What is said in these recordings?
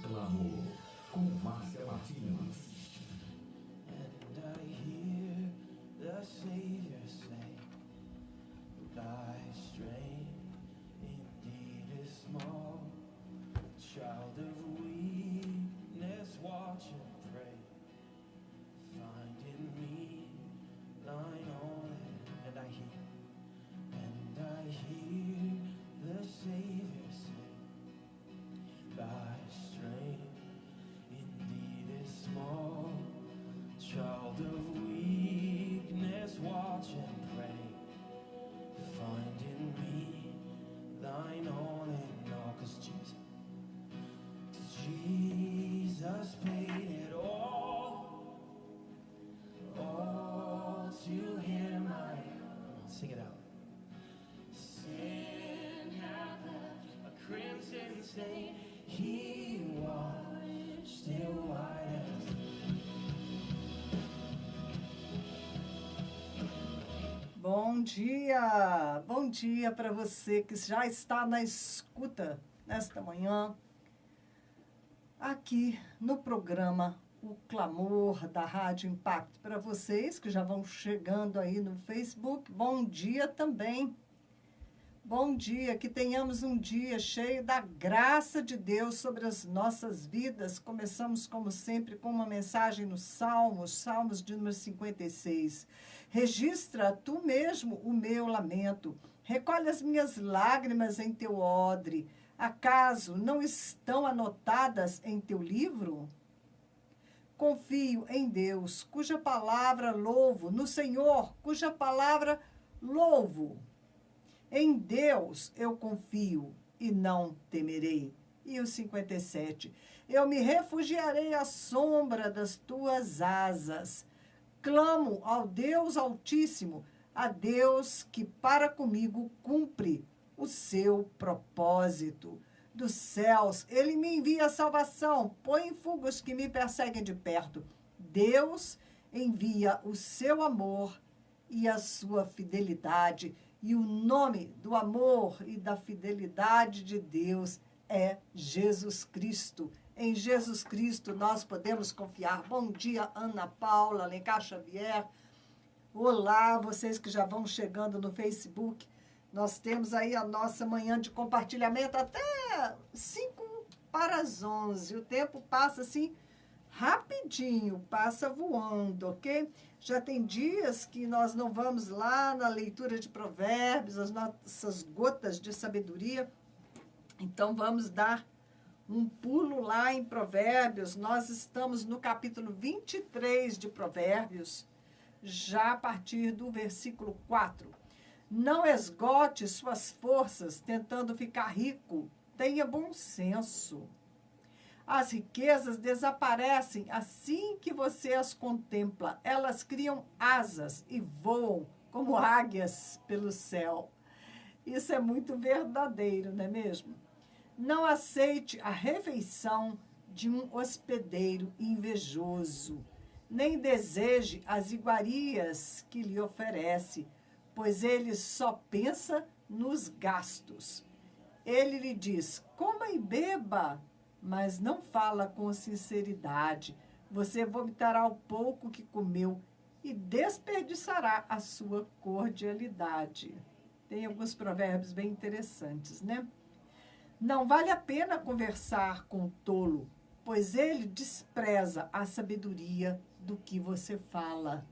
Clamor, com Márcia Martins. And I hear the Savior say, thy strength indeed is small. Child of weakness, watch and pray. Find in me thine own. And I hear the Savior say, thy strength indeed is small. Child of weakness, watch and pray. Find in me thine all and all. 'Cause Jesus paid it all to Him I sing it out. Sin hath left a crimson stain. He washed it white as Bom dia para você que já está na escuta nesta manhã, aqui no programa O Clamor da Rádio Impacto. Para vocês que já vão chegando aí no Facebook, bom dia também. Bom dia, que tenhamos um dia cheio da graça de Deus sobre as nossas vidas. Começamos, como sempre, com uma mensagem no Salmos de número 56. Registra tu mesmo o meu lamento, recolhe as minhas lágrimas em teu odre. Acaso não estão anotadas em teu livro? Confio em Deus, cuja palavra louvo, no Senhor, cuja palavra louvo. Em Deus eu confio e não temerei. E o 57. Eu me refugiarei à sombra das tuas asas. Clamo ao Deus Altíssimo, a Deus que para comigo cumpre o seu propósito. Dos céus, ele me envia salvação, põe em fuga os que me perseguem de perto. Deus envia o seu amor e a sua fidelidade. E o nome do amor e da fidelidade de Deus é Jesus Cristo. Em Jesus Cristo nós podemos confiar. Bom dia, Ana Paula, Alencar Xavier. Olá, vocês que já vão chegando no Facebook. Nós temos aí a nossa manhã de compartilhamento até 11:05. O tempo passa assim rapidinho, passa voando, ok? Já tem dias que nós não vamos lá na leitura de Provérbios, as nossas gotas de sabedoria. Então, vamos dar um pulo lá em Provérbios. Nós estamos no capítulo 23 de Provérbios, já a partir do versículo 4. Não esgote suas forças tentando ficar rico. Tenha bom senso. As riquezas desaparecem assim que você as contempla. Elas criam asas e voam como águias pelo céu. Isso é muito verdadeiro, não é mesmo? Não aceite a refeição de um hospedeiro invejoso, nem deseje as iguarias que lhe oferece, pois ele só pensa nos gastos. Ele lhe diz, coma e beba, mas não fala com sinceridade. Você vomitará o pouco que comeu e desperdiçará a sua cordialidade. Tem alguns provérbios bem interessantes, né? Não vale a pena conversar com o tolo, pois ele despreza a sabedoria do que você fala.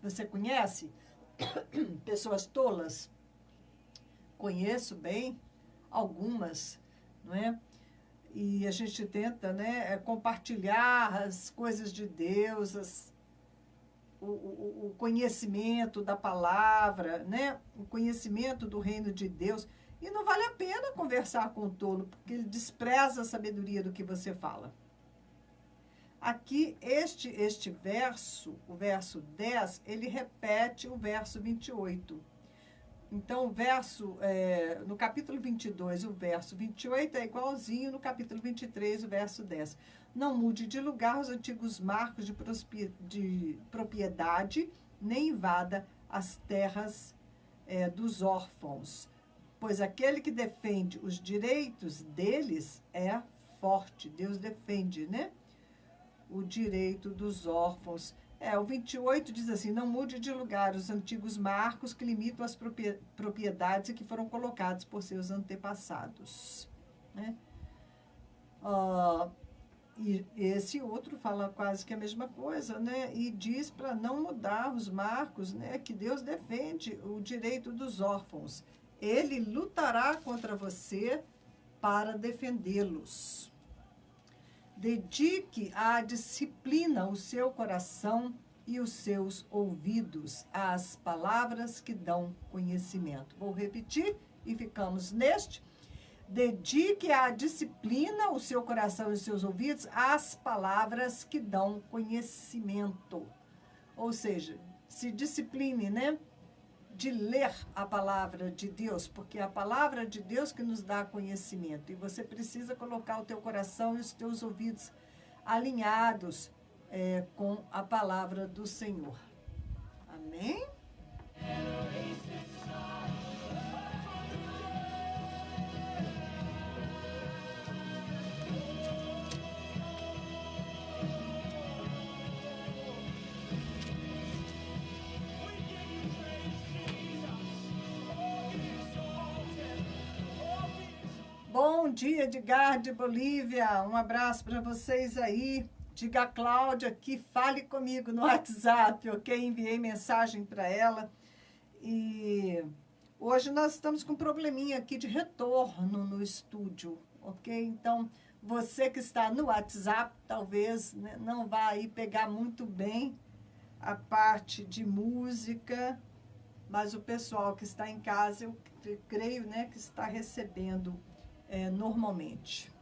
Você conhece pessoas tolas? Conheço bem algumas, não é? E a gente tenta, né, compartilhar as coisas de Deus, o conhecimento da palavra, né, o conhecimento do reino de Deus. E não vale a pena conversar com o tolo, porque ele despreza a sabedoria do que você fala. Aqui, este verso, o verso 10, ele repete o verso 28. Então, no capítulo 22, o verso 28 é igualzinho no capítulo 23, o verso 10. Não mude de lugar os antigos marcos de propriedade, nem invada as terras dos órfãos, pois aquele que defende os direitos deles é forte. Deus defende, né? O direito dos órfãos. O 28 diz assim: não mude de lugar os antigos marcos que limitam as propriedades e que foram colocados por seus antepassados. Né? E esse outro fala quase que a mesma coisa, né? E diz para não mudar os marcos, né? Que Deus defende o direito dos órfãos. Ele lutará contra você para defendê-los. Dedique à disciplina o seu coração e os seus ouvidos às palavras que dão conhecimento. Vou repetir e ficamos neste. Dedique à disciplina o seu coração e os seus ouvidos às palavras que dão conhecimento. Ou seja, se discipline, né? De ler a palavra de Deus, porque é a palavra de Deus que nos dá conhecimento. E você precisa colocar o teu coração e os teus ouvidos alinhados com a palavra do Senhor. Amém? Bom dia, Edgar de Bolívia. Um abraço para vocês aí. Diga a Cláudia que fale comigo no WhatsApp, ok? Enviei mensagem para ela. E hoje nós estamos com um probleminha aqui de retorno no estúdio, ok? Então, você que está no WhatsApp, talvez, né, não vá aí pegar muito bem a parte de música, mas o pessoal que está em casa, eu creio, né, que está recebendo normalmente.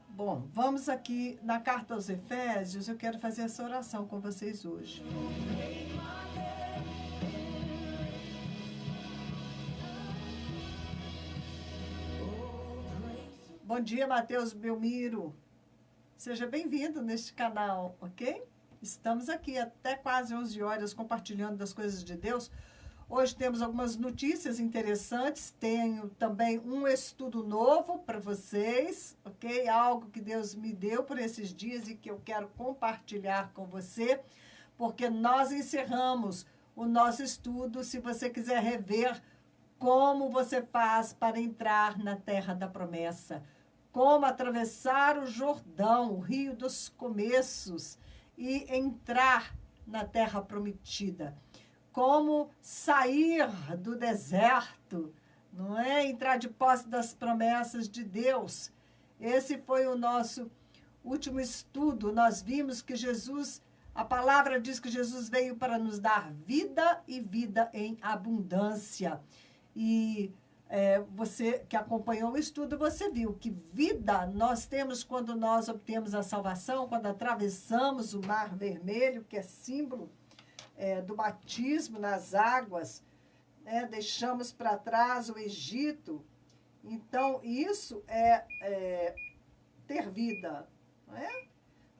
Bom, vamos aqui na carta aos Efésios. Eu quero fazer essa oração com vocês hoje. Bom dia, Matheus Belmiro. Seja bem-vindo neste canal, ok? Estamos aqui até quase 11 horas compartilhando das coisas de Deus. Hoje temos algumas notícias interessantes, tenho também um estudo novo para vocês, ok? Algo que Deus me deu por esses dias e que eu quero compartilhar com você, porque nós encerramos o nosso estudo. Se você quiser rever como você faz para entrar na Terra da Promessa, como atravessar o Jordão, o Rio dos Começos, e entrar na Terra Prometida. Como sair do deserto, não é? Entrar de posse das promessas de Deus. Esse foi o nosso último estudo. Nós vimos que Jesus, a palavra diz que Jesus veio para nos dar vida e vida em abundância. E você que acompanhou o estudo, você viu que vida nós temos quando nós obtemos a salvação, quando atravessamos o Mar Vermelho, que é símbolo do batismo nas águas, né? Deixamos para trás o Egito. Então, isso é ter vida, não é?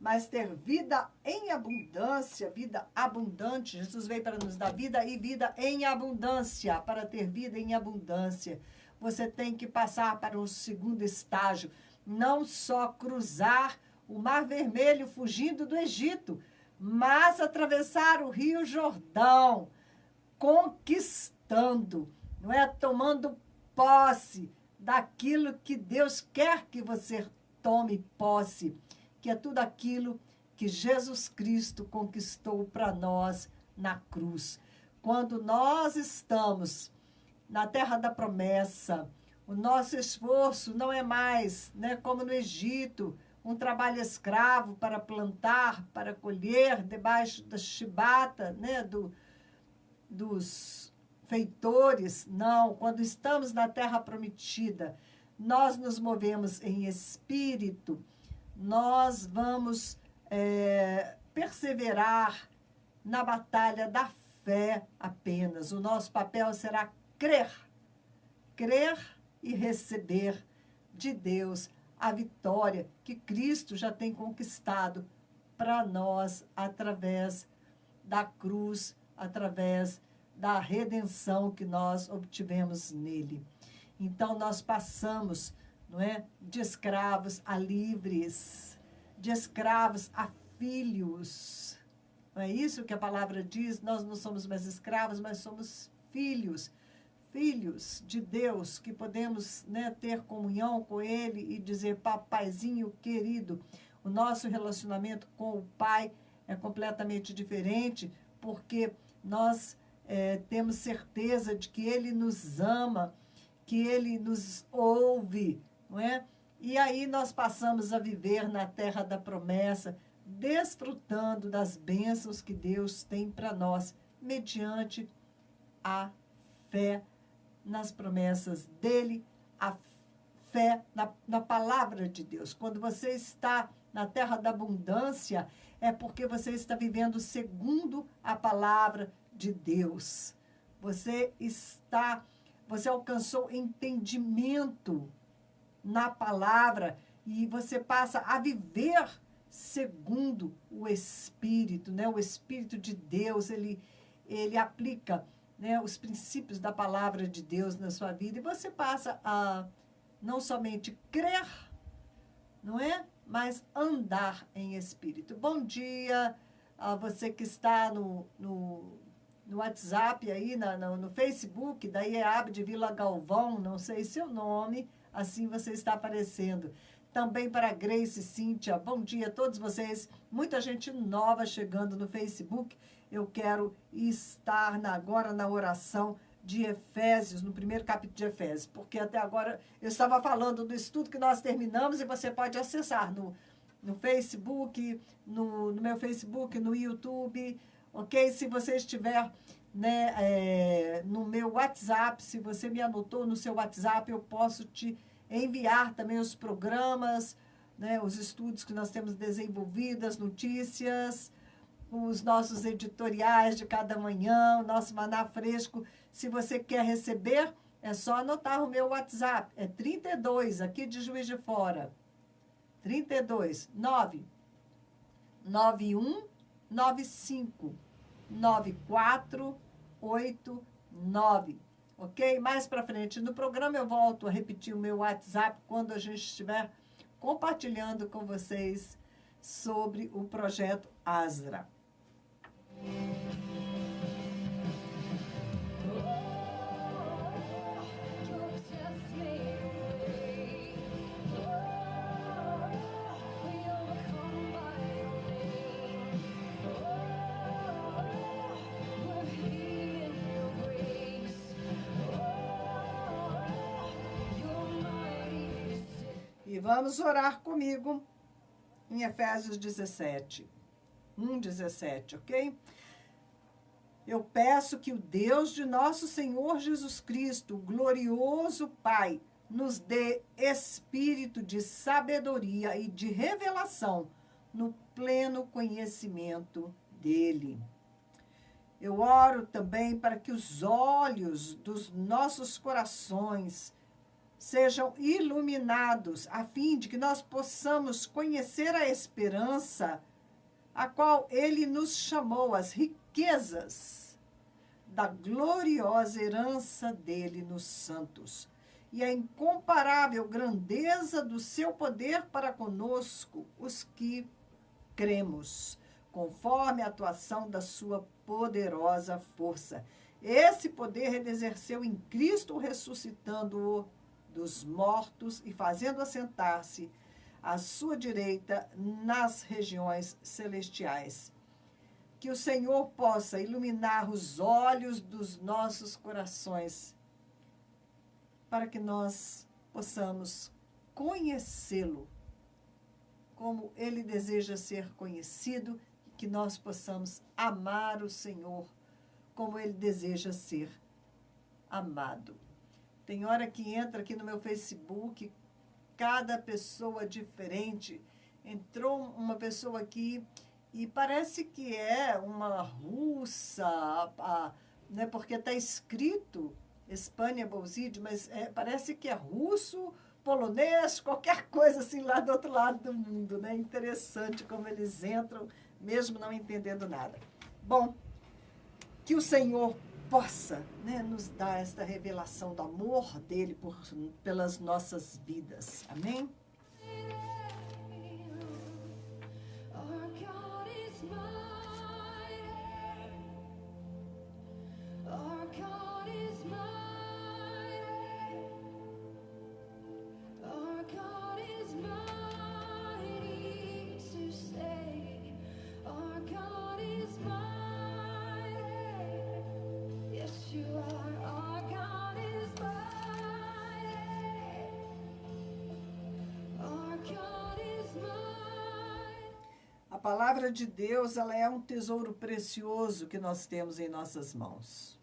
Mas ter vida em abundância, vida abundante. Jesus veio para nos dar vida e vida em abundância. Para ter vida em abundância, você tem que passar para o segundo estágio. Não só cruzar o Mar Vermelho fugindo do Egito, mas atravessar o Rio Jordão, conquistando, não é? Tomando posse daquilo que Deus quer que você tome posse, que é tudo aquilo que Jesus Cristo conquistou para nós na cruz. Quando nós estamos na Terra da Promessa, o nosso esforço não é mais, né, como no Egito, um trabalho escravo para plantar, para colher, debaixo da chibata, né, dos feitores. Não, quando estamos na Terra Prometida, nós nos movemos em espírito, nós vamos perseverar na batalha da fé apenas. O nosso papel será crer e receber de Deus a vitória que Cristo já tem conquistado para nós através da cruz, através da redenção que nós obtivemos nele. Então, nós passamos não é? De escravos a livres, de escravos a filhos. Não é isso que a palavra diz? Nós não somos mais escravos, mas somos filhos. Filhos de Deus, que podemos, né, ter comunhão com Ele e dizer, papaizinho querido. O nosso relacionamento com o Pai é completamente diferente, porque nós temos certeza de que Ele nos ama, que Ele nos ouve, não é? E aí nós passamos a viver na terra da promessa, desfrutando das bênçãos que Deus tem para nós, mediante a fé nas promessas dEle, a fé na palavra de Deus. Quando você está na terra da abundância, é porque você está vivendo segundo a palavra de Deus. Você alcançou entendimento na palavra e você passa a viver segundo o Espírito, né? O Espírito de Deus, ele aplica, né, os princípios da palavra de Deus na sua vida e você passa a não somente crer, não é? Mas andar em Espírito. Bom dia a você que está no WhatsApp aí, no Facebook, da IEAB de Vila Galvão, não sei seu nome, assim você está aparecendo. Também para Grace e Cíntia, bom dia a todos vocês. Muita gente nova chegando no Facebook. Eu quero estar agora na oração de Efésios, no primeiro capítulo de Efésios, porque até agora eu estava falando do estudo que nós terminamos e você pode acessar no Facebook, no meu Facebook, no YouTube, ok? Se você estiver, né, no meu WhatsApp, se você me anotou no seu WhatsApp, eu posso te enviar também os programas, né, os estudos que nós temos desenvolvido, as notícias, os nossos editoriais de cada manhã, o nosso maná fresco. Se você quer receber, é só anotar o meu WhatsApp. É 32, aqui de Juiz de Fora. 32 99195 9489. Ok? Mais para frente no programa eu volto a repetir o meu WhatsApp quando a gente estiver compartilhando com vocês sobre o projeto Asra. E vamos orar comigo em Efésios 17. 1:17, ok? Eu peço que o Deus de nosso Senhor Jesus Cristo, o glorioso Pai, nos dê espírito de sabedoria e de revelação no pleno conhecimento dele. Eu oro também para que os olhos dos nossos corações sejam iluminados, a fim de que nós possamos conhecer a esperança a qual ele nos chamou, as riquezas da gloriosa herança dele nos santos, e a incomparável grandeza do seu poder para conosco, os que cremos, conforme a atuação da sua poderosa força. Esse poder ele exerceu em Cristo, ressuscitando-o dos mortos e fazendo assentar-se à sua direita nas regiões celestiais. Que o Senhor possa iluminar os olhos dos nossos corações, para que nós possamos conhecê-lo como ele deseja ser conhecido, e que nós possamos amar o Senhor como ele deseja ser amado. Tem hora que entra aqui no meu Facebook, cada pessoa diferente. Entrou uma pessoa aqui e parece que é uma russa, né, porque está escrito Espanha Bolzide, mas parece que é russo, polonês, qualquer coisa assim lá do outro lado do mundo, né? Interessante como eles entram, mesmo não entendendo nada. Bom, que o Senhor possa, né, nos dar esta revelação do amor dele pelas nossas vidas. Amém? Our God is mighty. Our God is mighty. Our God is mighty to save. Our God is mighty. Yes, you are. Our God is mighty. Our God is mighty. A palavra de Deus, ela é um tesouro precioso que nós temos em nossas mãos.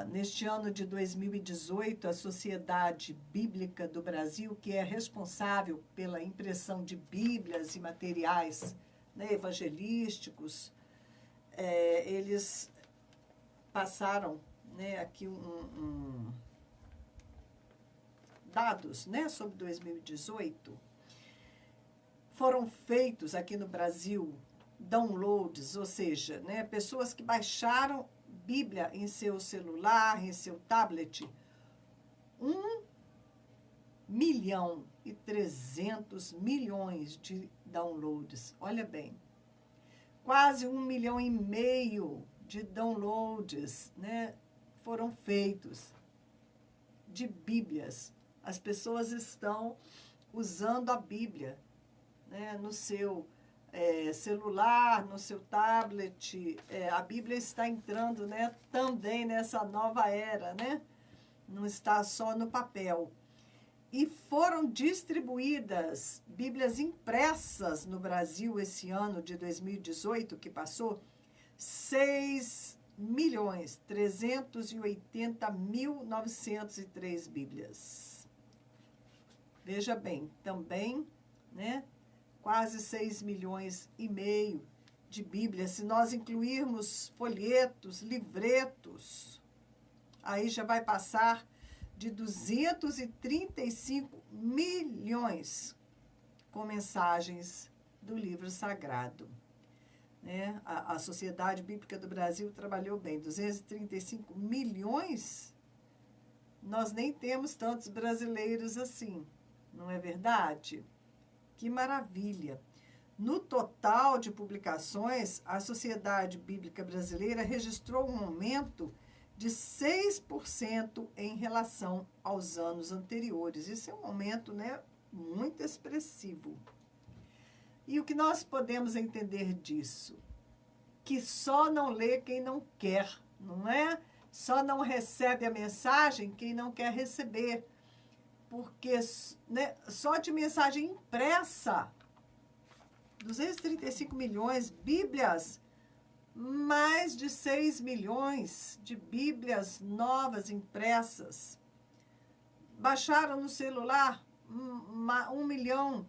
Neste ano de 2018, a Sociedade Bíblica do Brasil, que é responsável pela impressão de Bíblias e materiais, né, evangelísticos, eles passaram, né, aqui dados, né, sobre 2018. Foram feitos aqui no Brasil downloads, ou seja, né, pessoas que baixaram Bíblia em seu celular, em seu tablet, 1.300.000.000 de downloads. Olha bem, quase 1,5 milhão de downloads, né, foram feitos de Bíblias. As pessoas estão usando a Bíblia, né, no seu celular, no seu tablet. A Bíblia está entrando, né, também nessa nova era, né? Não está só no papel. E foram distribuídas Bíblias impressas no Brasil esse ano de 2018, que passou, 6.380.903 Bíblias. Veja bem, também, né, quase 6,5 milhões de Bíblias. Se nós incluirmos folhetos, livretos, aí já vai passar de 235 milhões com mensagens do livro sagrado. Né? A Sociedade Bíblica do Brasil trabalhou bem. 235 milhões, nós nem temos tantos brasileiros assim, não é verdade? Que maravilha! No total de publicações, a Sociedade Bíblica Brasileira registrou um aumento de 6% em relação aos anos anteriores. Isso é um aumento, né, muito expressivo. E o que nós podemos entender disso? Que só não lê quem não quer, não é? Só não recebe a mensagem quem não quer receber. Porque, né, só de mensagem impressa, 235 milhões, Bíblias, mais de 6 milhões de Bíblias novas impressas. Baixaram no celular, 1,5 milhão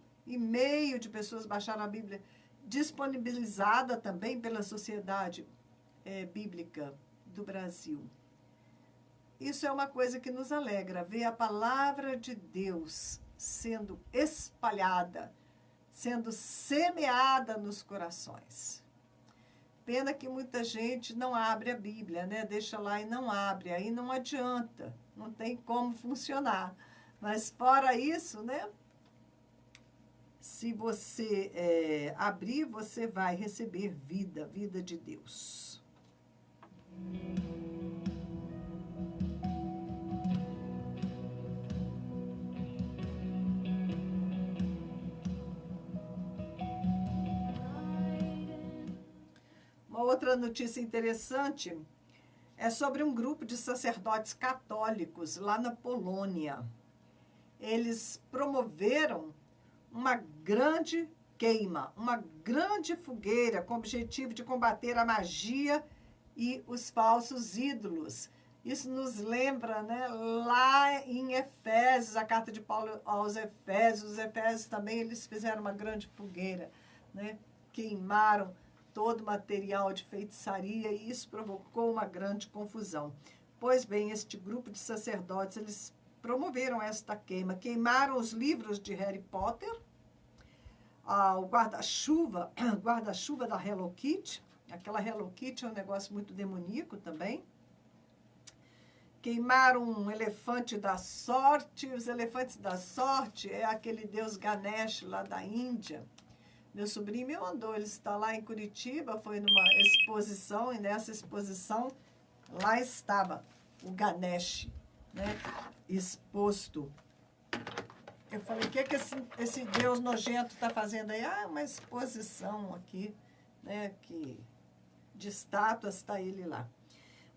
de pessoas baixaram a Bíblia, disponibilizada também pela Sociedade Bíblica do Brasil. Isso é uma coisa que nos alegra, ver a palavra de Deus sendo espalhada, sendo semeada nos corações. Pena que muita gente não abre a Bíblia, né? Deixa lá e não abre, aí não adianta, não tem como funcionar. Mas fora isso, né? Se você abrir, você vai receber vida de Deus. Uma outra notícia interessante é sobre um grupo de sacerdotes católicos lá na Polônia. Eles promoveram uma grande queima, uma grande fogueira com o objetivo de combater a magia e os falsos ídolos. Isso nos lembra, né, lá em Efésios, a carta de Paulo aos Efésios. Os Efésios também, eles fizeram uma grande fogueira, né, queimaram todo o material de feitiçaria e isso provocou uma grande confusão. Pois bem, este grupo de sacerdotes, eles promoveram esta queima, queimaram os livros de Harry Potter, o guarda-chuva da Hello Kitty, Aquela Hello Kitty é um negócio muito demoníaco também. Queimaram um elefante da sorte. Os elefantes da sorte é aquele deus Ganesh lá da Índia. Meu sobrinho me mandou, ele está lá em Curitiba, foi numa exposição, e nessa exposição, lá estava o Ganesh, né, exposto. Eu falei, o que esse deus nojento está fazendo aí? Ah, uma exposição aqui, né, de estátuas, está ele lá.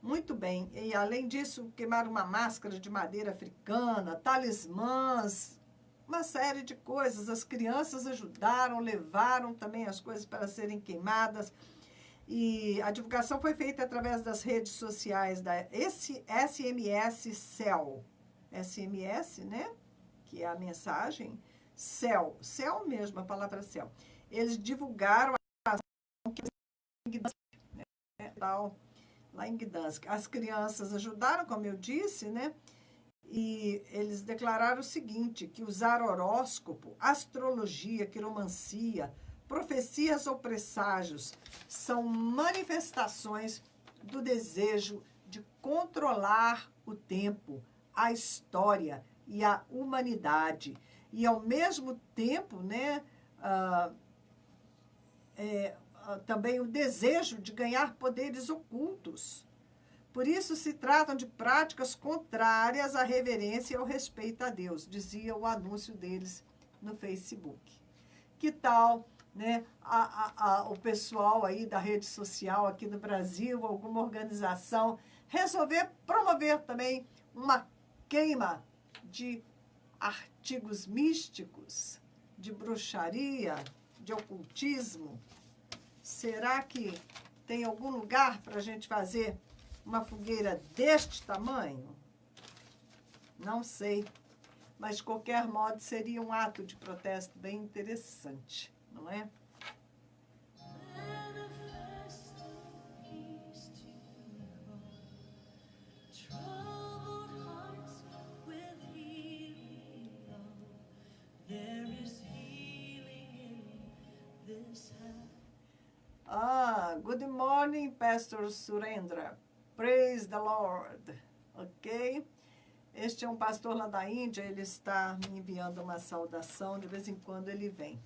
Muito bem, e além disso, queimaram uma máscara de madeira africana, talismãs, uma série de coisas. As crianças ajudaram, levaram também as coisas para serem queimadas. E a divulgação foi feita através das redes sociais da SMS Cell. SMS, né? Que é a mensagem. Cell. Cell mesmo, a palavra cell. Eles divulgaram a ação que lá em Gdansk. As crianças ajudaram, como eu disse, né? E eles declararam o seguinte, que usar horóscopo, astrologia, quiromancia, profecias ou presságios são manifestações do desejo de controlar o tempo, a história e a humanidade. E, ao mesmo tempo, né, também o desejo de ganhar poderes ocultos. Por isso, se tratam de práticas contrárias à reverência e ao respeito a Deus, dizia o anúncio deles no Facebook. Que tal, né, o pessoal aí da rede social aqui no Brasil, alguma organização, resolver promover também uma queima de artigos místicos, de bruxaria, de ocultismo? Será que tem algum lugar para a gente fazer uma fogueira deste tamanho? Não sei. Mas, de qualquer modo, seria um ato de protesto bem interessante, não é? Good morning, Pastor Surendra. Praise the Lord. Ok? Este é um pastor lá da Índia, ele está me enviando uma saudação, de vez em quando ele vem.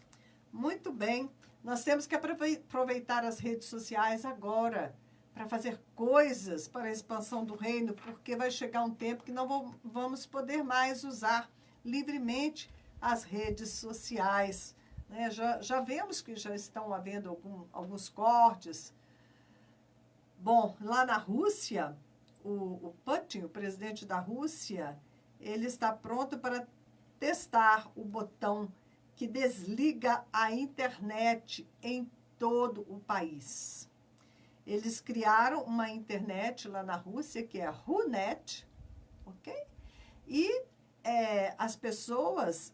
Muito bem, nós temos que aproveitar as redes sociais agora para fazer coisas para a expansão do reino, porque vai chegar um tempo que não vamos poder mais usar livremente as redes sociais. Né? Já vemos que já estão havendo alguns cortes. Bom, lá na Rússia, o Putin, o presidente da Rússia, ele está pronto para testar o botão que desliga a internet em todo o país. Eles criaram uma internet lá na Rússia, que é a Runet, ok? E as pessoas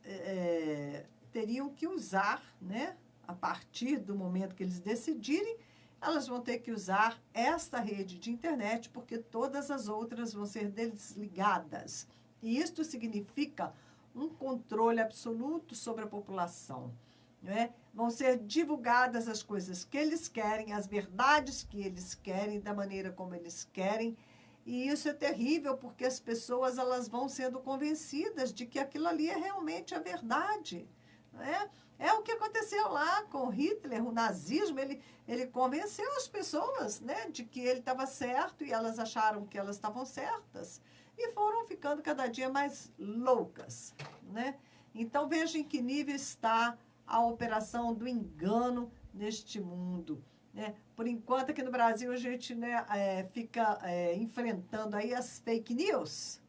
teriam que usar, né, a partir do momento que eles decidirem, elas vão ter que usar esta rede de internet, porque todas as outras vão ser desligadas. E isto significa um controle absoluto sobre a população. Não é? Vão ser divulgadas as coisas que eles querem, as verdades que eles querem, da maneira como eles querem. E isso é terrível, porque as pessoas elas vão sendo convencidas de que aquilo ali é realmente a verdade. Não é? É o que aconteceu lá com Hitler, o nazismo, ele convenceu as pessoas, né, de que ele estava certo e elas acharam que elas estavam certas e foram ficando cada dia mais loucas, né? Então, veja em que nível está a operação do engano neste mundo, né? Por enquanto, aqui no Brasil, a gente, né, fica enfrentando aí as fake news,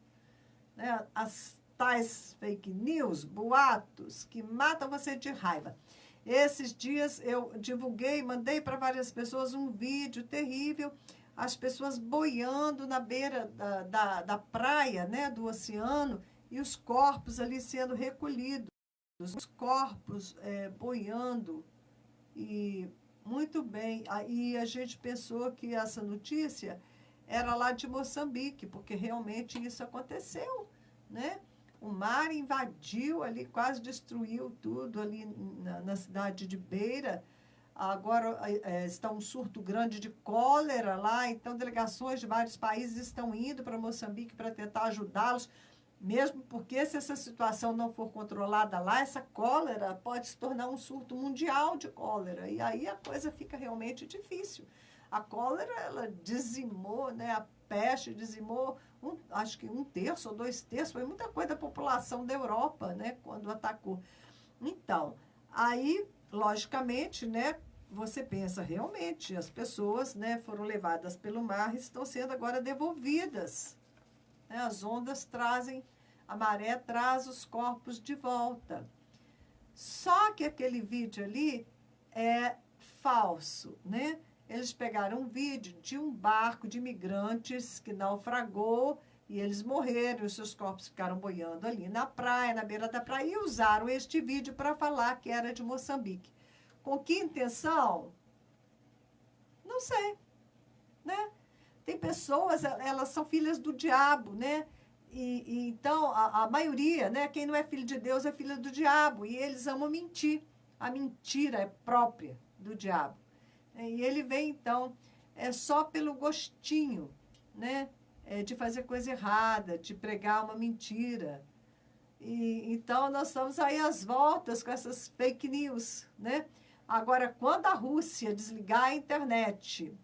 né, as tais fake news, boatos, que matam você de raiva. Esses dias eu divulguei, mandei para várias pessoas um vídeo terrível, as pessoas boiando na beira da praia, né, do oceano, e os corpos ali sendo recolhidos, os corpos boiando. E muito bem, aí a gente pensou que essa notícia era lá de Moçambique, porque realmente isso aconteceu, né? O mar invadiu ali, quase destruiu tudo ali na cidade de Beira. agora está um surto grande de cólera lá, então delegações de vários países estão indo para Moçambique para tentar ajudá-los, mesmo porque se essa situação não for controlada lá, essa cólera pode se tornar um surto mundial de cólera, e aí a coisa fica realmente difícil. A cólera, ela dizimou, né, a peste dizimou, acho que 1/3 ou 2/3, foi muita coisa da população da Europa, né, quando atacou. Então, aí, logicamente, né, você pensa, realmente, as pessoas, né, foram levadas pelo mar e estão sendo agora devolvidas. Né, as ondas trazem, a maré traz os corpos de volta. Só que aquele vídeo ali é falso, né? Eles pegaram um vídeo de um barco de imigrantes que naufragou e eles morreram, os seus corpos ficaram boiando ali na praia, na beira da praia, e usaram este vídeo para falar que era de Moçambique. Com que intenção? Não sei, né? Tem pessoas, elas são filhas do diabo, né? E então, a maioria, né? Quem não é filho de Deus é filha do diabo, e eles amam mentir. A mentira é própria do diabo. E ele vem, então, só pelo gostinho, né? De fazer coisa errada, de pregar uma mentira. E, então, nós estamos aí às voltas com essas fake news, né? Agora, quando a Rússia desligar a internet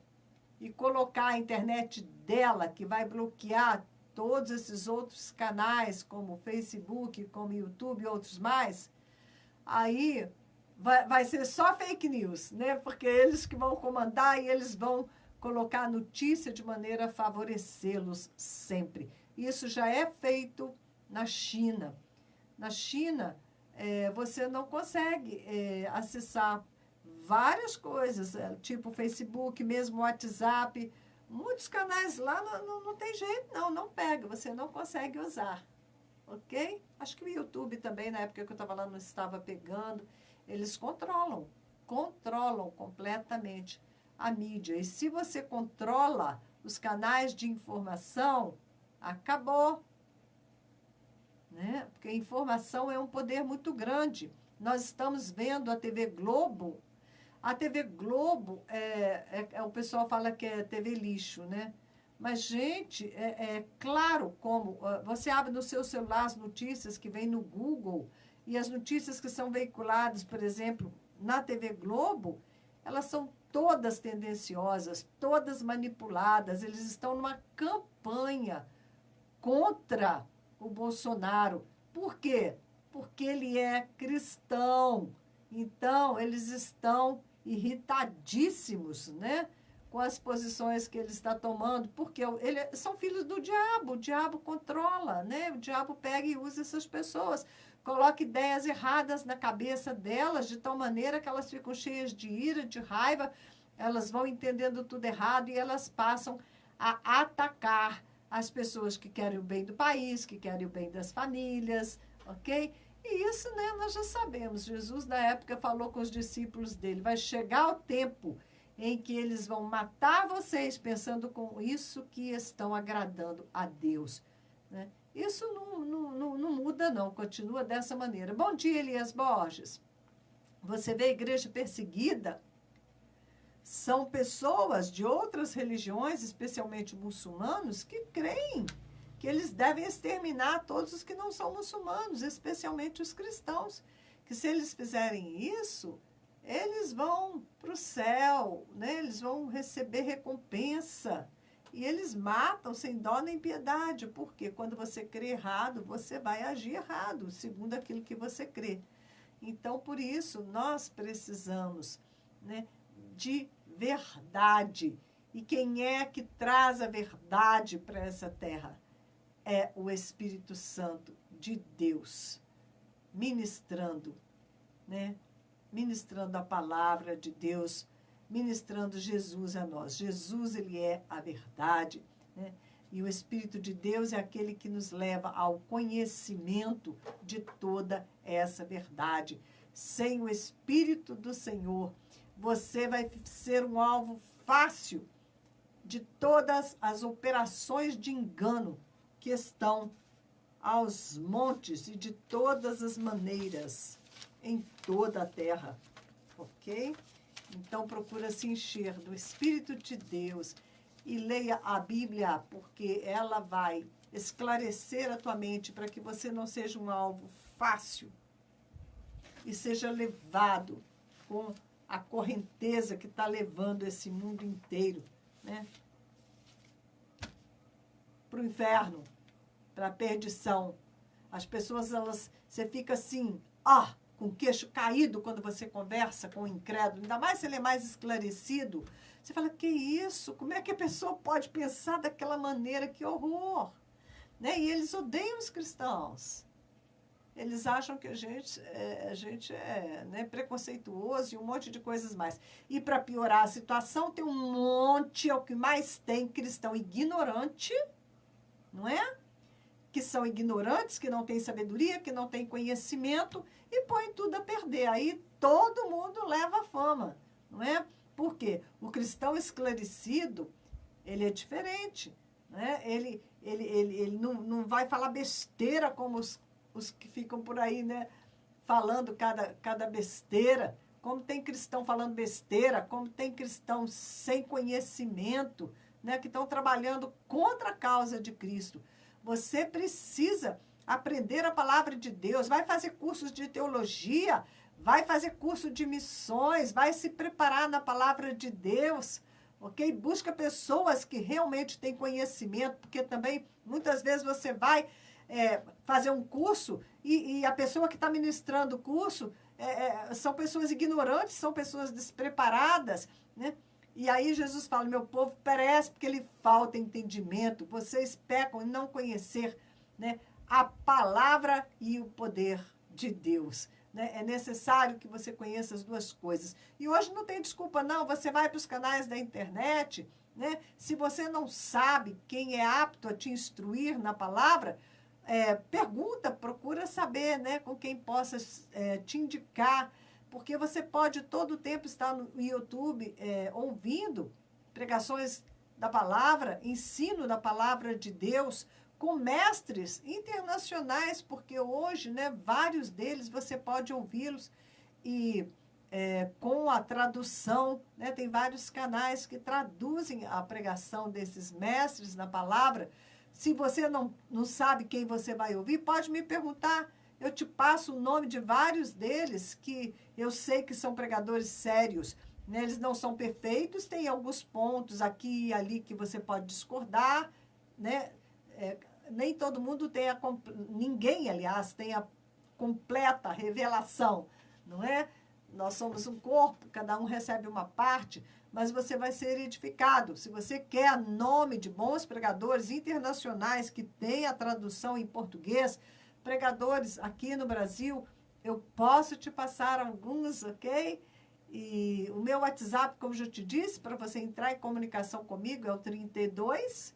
e colocar a internet dela, que vai bloquear todos esses outros canais, como Facebook, como YouTube e outros mais, aí vai ser só fake news, né? Porque eles que vão comandar e eles vão colocar a notícia de maneira a favorecê-los sempre. Isso já é feito na China. Na China, você não consegue acessar várias coisas, tipo Facebook, mesmo WhatsApp. Muitos canais lá não tem jeito, não pega, você não consegue usar, ok? Acho que o YouTube também, na época que eu estava lá, não estava pegando. Eles controlam completamente a mídia. E se você controla os canais de informação, acabou. Né? Porque a informação é um poder muito grande. Nós estamos vendo a TV Globo. A TV Globo, o pessoal fala que é TV lixo, né? Mas, gente, claro como... Você abre no seu celular as notícias que vêm no Google e as notícias que são veiculadas, por exemplo, na TV Globo, elas são todas tendenciosas, todas manipuladas. Eles estão numa campanha contra o Bolsonaro. Por quê? Porque ele é cristão. Então, eles estão irritadíssimos, né, com as posições que ele está tomando, porque são filhos do diabo, o diabo controla, né, o diabo pega e usa essas pessoas, coloca ideias erradas na cabeça delas, de tal maneira que elas ficam cheias de ira, de raiva, elas vão entendendo tudo errado e elas passam a atacar as pessoas que querem o bem do país, que querem o bem das famílias, ok? E isso, né, nós já sabemos. Jesus, na época, falou com os discípulos dele, vai chegar o tempo em que eles vão matar vocês pensando com isso que estão agradando a Deus. Né? Isso não muda, não. Continua dessa maneira. Bom dia, Elias Borges. Você vê a igreja perseguida? São pessoas de outras religiões, especialmente muçulmanos, que creem que eles devem exterminar todos os que não são muçulmanos, especialmente os cristãos, que se eles fizerem isso, eles vão para o céu, né? Eles vão receber recompensa, e eles matam sem dó nem piedade, porque quando você crê errado, você vai agir errado, segundo aquilo que você crê. Então, por isso, nós precisamos, né, de verdade. E quem é que traz a verdade para essa terra? É o Espírito Santo de Deus, ministrando, né? Ministrando a palavra de Deus, ministrando Jesus a nós. Jesus, ele é a verdade, né? E o Espírito de Deus é aquele que nos leva ao conhecimento de toda essa verdade. Sem o Espírito do Senhor, você vai ser um alvo fácil de todas as operações de engano que estão aos montes e de todas as maneiras em toda a terra, ok? Então, procura se encher do Espírito de Deus e leia a Bíblia, porque ela vai esclarecer a tua mente para que você não seja um alvo fácil e seja levado com a correnteza que está levando esse mundo inteiro, né, para o inferno, para a perdição. As pessoas, você fica assim, com o queixo caído quando você conversa com o incrédulo, ainda mais se ele é mais esclarecido. Você fala, que isso? Como é que a pessoa pode pensar daquela maneira? Que horror! Né? E eles odeiam os cristãos. Eles acham que a gente é né, preconceituoso e um monte de coisas mais. E para piorar a situação, tem um monte, é o que mais tem, cristão ignorante, não é? Que são ignorantes, que não têm sabedoria, que não têm conhecimento e põem tudo a perder. Aí todo mundo leva a fama, não é? Por quê? O cristão esclarecido, ele é diferente, né? Ele não vai falar besteira como os que ficam por aí, né? Falando cada besteira. Como tem cristão falando besteira, como tem cristão sem conhecimento, né? Que estão trabalhando contra a causa de Cristo. Você precisa aprender a palavra de Deus, vai fazer cursos de teologia, vai fazer curso de missões, vai se preparar na palavra de Deus, ok? Busca pessoas que realmente têm conhecimento, porque também, muitas vezes, você vai fazer um curso e a pessoa que está ministrando o curso são pessoas ignorantes, são pessoas despreparadas, né? E aí Jesus fala, meu povo perece porque lhe falta entendimento. Vocês pecam em não conhecer, né, a palavra e o poder de Deus. Né? É necessário que você conheça as duas coisas. E hoje não tem desculpa, não. Você vai para os canais da internet, né? Se você não sabe quem é apto a te instruir na palavra, pergunta, procura saber, né, com quem possa te indicar. Porque você pode todo o tempo estar no YouTube ouvindo pregações da palavra, ensino da palavra de Deus, com mestres internacionais, porque hoje, né, vários deles você pode ouvi-los e com a tradução, né, tem vários canais que traduzem a pregação desses mestres na palavra. Se você não sabe quem você vai ouvir, pode me perguntar. Eu te passo o nome de vários deles que eu sei que são pregadores sérios. Né? Eles não são perfeitos, tem alguns pontos aqui e ali que você pode discordar. Né? Nem todo mundo tem ninguém, aliás, tem a completa revelação. Não é? Nós somos um corpo, cada um recebe uma parte, mas você vai ser edificado. Se você quer nome de bons pregadores internacionais que têm a tradução em português, pregadores aqui no Brasil, eu posso te passar alguns, ok? E o meu WhatsApp, como já te disse, para você entrar em comunicação comigo, é o 32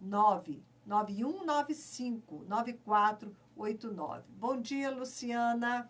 99195 9489. Bom dia, Luciana.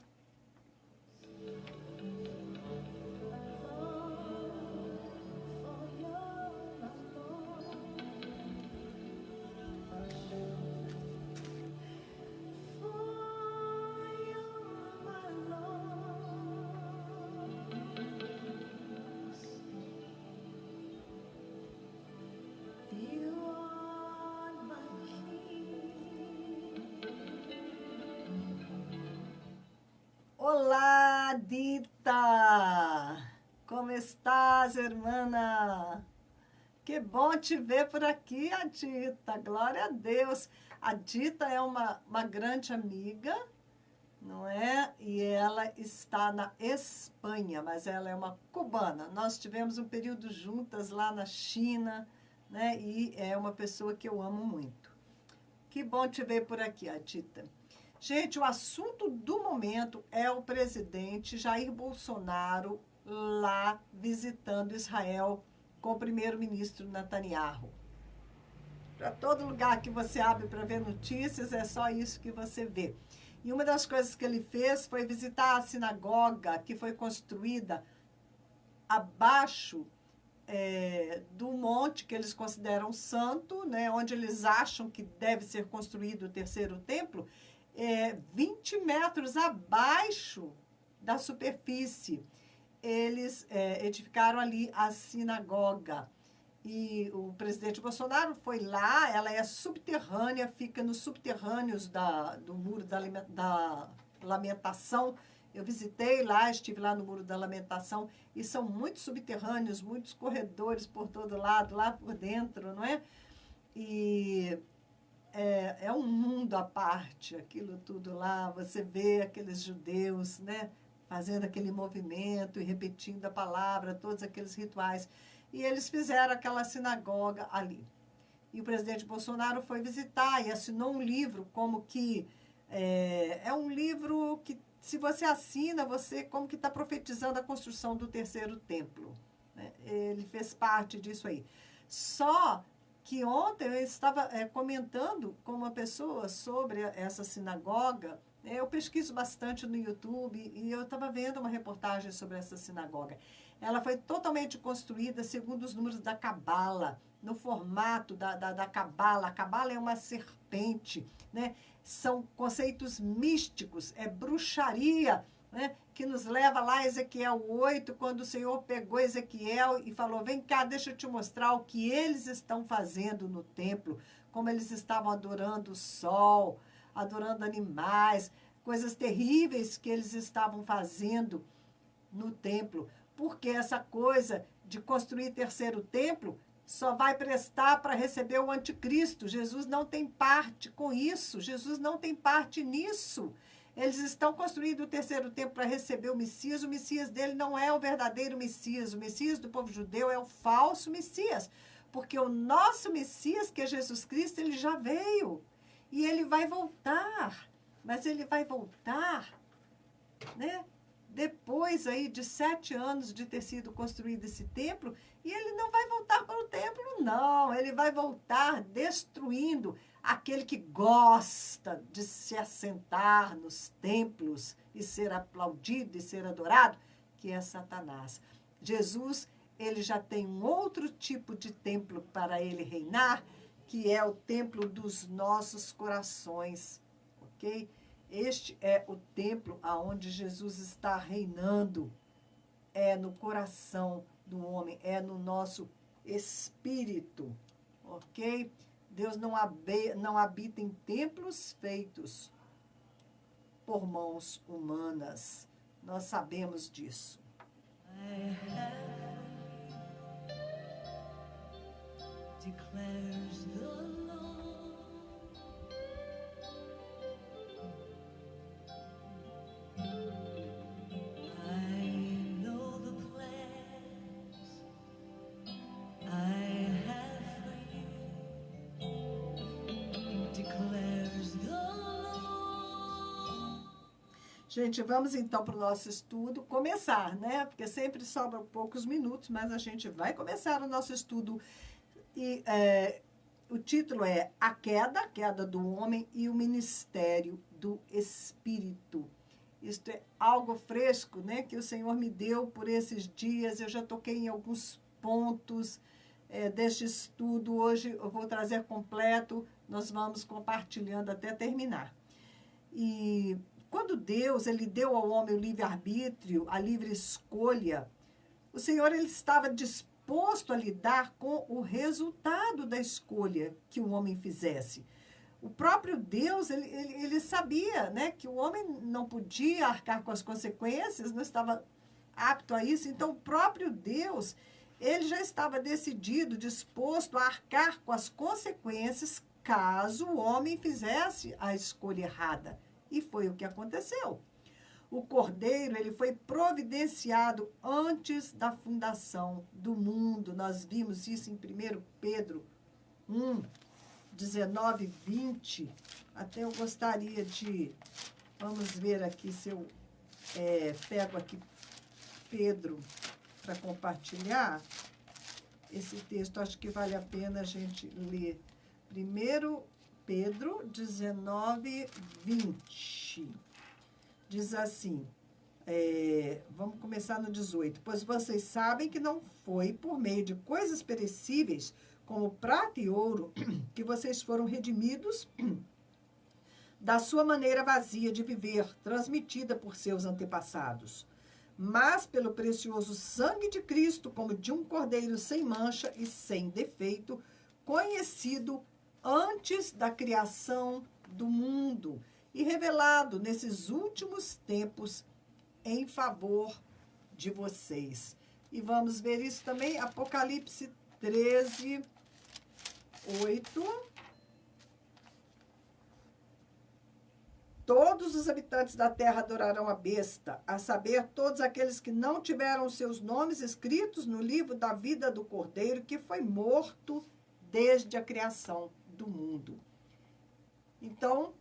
Olá, Dita! Como estás, irmã? Que bom te ver por aqui, a Dita. Glória a Deus. A Dita é uma grande amiga, não é? E ela está na Espanha, mas ela é uma cubana. Nós tivemos um período juntas lá na China, né? E é uma pessoa que eu amo muito. Que bom te ver por aqui, a Dita. Gente, o assunto do momento é o presidente Jair Bolsonaro lá visitando Israel com o primeiro-ministro Netanyahu. Para todo lugar que você abre para ver notícias, é só isso que você vê. E uma das coisas que ele fez foi visitar a sinagoga que foi construída abaixo do monte que eles consideram santo, né, onde eles acham que deve ser construído o terceiro templo, 20 metros abaixo da superfície. eles edificaram ali a sinagoga. E o presidente Bolsonaro foi lá, ela é subterrânea, fica nos subterrâneos do Muro da Lamentação. Eu visitei lá, estive lá no Muro da Lamentação, e são muitos subterrâneos, muitos corredores por todo lado, lá por dentro, não é? E é um mundo à parte, aquilo tudo lá. Você vê aqueles judeus, né, fazendo aquele movimento e repetindo a palavra, todos aqueles rituais. E eles fizeram aquela sinagoga ali. E o presidente Bolsonaro foi visitar e assinou um livro, como que... É um livro que, se você assina, você como que está profetizando a construção do terceiro templo, né? Ele fez parte disso aí. Só que ontem eu estava comentando com uma pessoa sobre essa sinagoga. Eu pesquiso bastante no YouTube e eu estava vendo uma reportagem sobre essa sinagoga. Ela foi totalmente construída segundo os números da Cabala, no formato da Cabala. A Cabala é uma serpente, né? São conceitos místicos, é bruxaria, né? Que nos leva lá a Ezequiel 8, quando o Senhor pegou Ezequiel e falou: vem cá, deixa eu te mostrar o que eles estão fazendo no templo, como eles estavam adorando o sol, adorando animais, coisas terríveis que eles estavam fazendo no templo. Porque essa coisa de construir terceiro templo só vai prestar para receber o anticristo. Jesus não tem parte com isso. Jesus não tem parte nisso. Eles estão construindo o terceiro templo para receber o Messias. O Messias dele não é o verdadeiro Messias. O Messias do povo judeu é o falso Messias. Porque o nosso Messias, que é Jesus Cristo, ele já veio. E ele vai voltar. Mas ele vai voltar, né? Depois aí de 7 anos de ter sido construído esse templo, e ele não vai voltar para o templo, não. Ele vai voltar destruindo aquele que gosta de se assentar nos templos e ser aplaudido e ser adorado, que é Satanás. Jesus, ele já tem um outro tipo de templo para ele reinar, que é o templo dos nossos corações, ok? Este é o templo aonde Jesus está reinando. É no coração do homem, é no nosso espírito, ok? Deus não habita em templos feitos por mãos humanas. Nós sabemos disso. Declares the Lord. I know the plans I have for you, declares the Lord. Gente, vamos então para o nosso estudo começar, né? Porque sempre sobram poucos minutos, mas a gente vai começar o nosso estudo. E o título é A Queda do Homem e o Ministério do Espírito. Isto é algo fresco, né, que o Senhor me deu por esses dias. Eu já toquei em alguns pontos deste estudo. Hoje eu vou trazer completo. Nós vamos compartilhando até terminar. E quando Deus ele deu ao homem o livre-arbítrio, a livre escolha, o Senhor ele estava disposto a lidar com o resultado da escolha que o homem fizesse. O próprio Deus, ele sabia, né, que o homem não podia arcar com as consequências, não estava apto a isso. Então, o próprio Deus, ele já estava decidido, disposto a arcar com as consequências caso o homem fizesse a escolha errada. E foi o que aconteceu. O Cordeiro, ele foi providenciado antes da fundação do mundo. Nós vimos isso em 1 Pedro 1, 19, 20. Até eu gostaria de... Vamos ver aqui se eu pego aqui Pedro para compartilhar esse texto. Acho que vale a pena a gente ler. 1 Pedro 19, 20. Diz assim, vamos começar no 18. Pois vocês sabem que não foi por meio de coisas perecíveis, como prata e ouro, que vocês foram redimidos da sua maneira vazia de viver, transmitida por seus antepassados. mas pelo precioso sangue de Cristo, como de um cordeiro sem mancha e sem defeito, conhecido antes da criação do mundo e revelado nesses últimos tempos em favor de vocês. E vamos ver isso também, Apocalipse 13, 8. Todos os habitantes da terra adorarão a besta, a saber, todos aqueles que não tiveram seus nomes escritos no livro da vida do Cordeiro, que foi morto desde a criação do mundo. Então,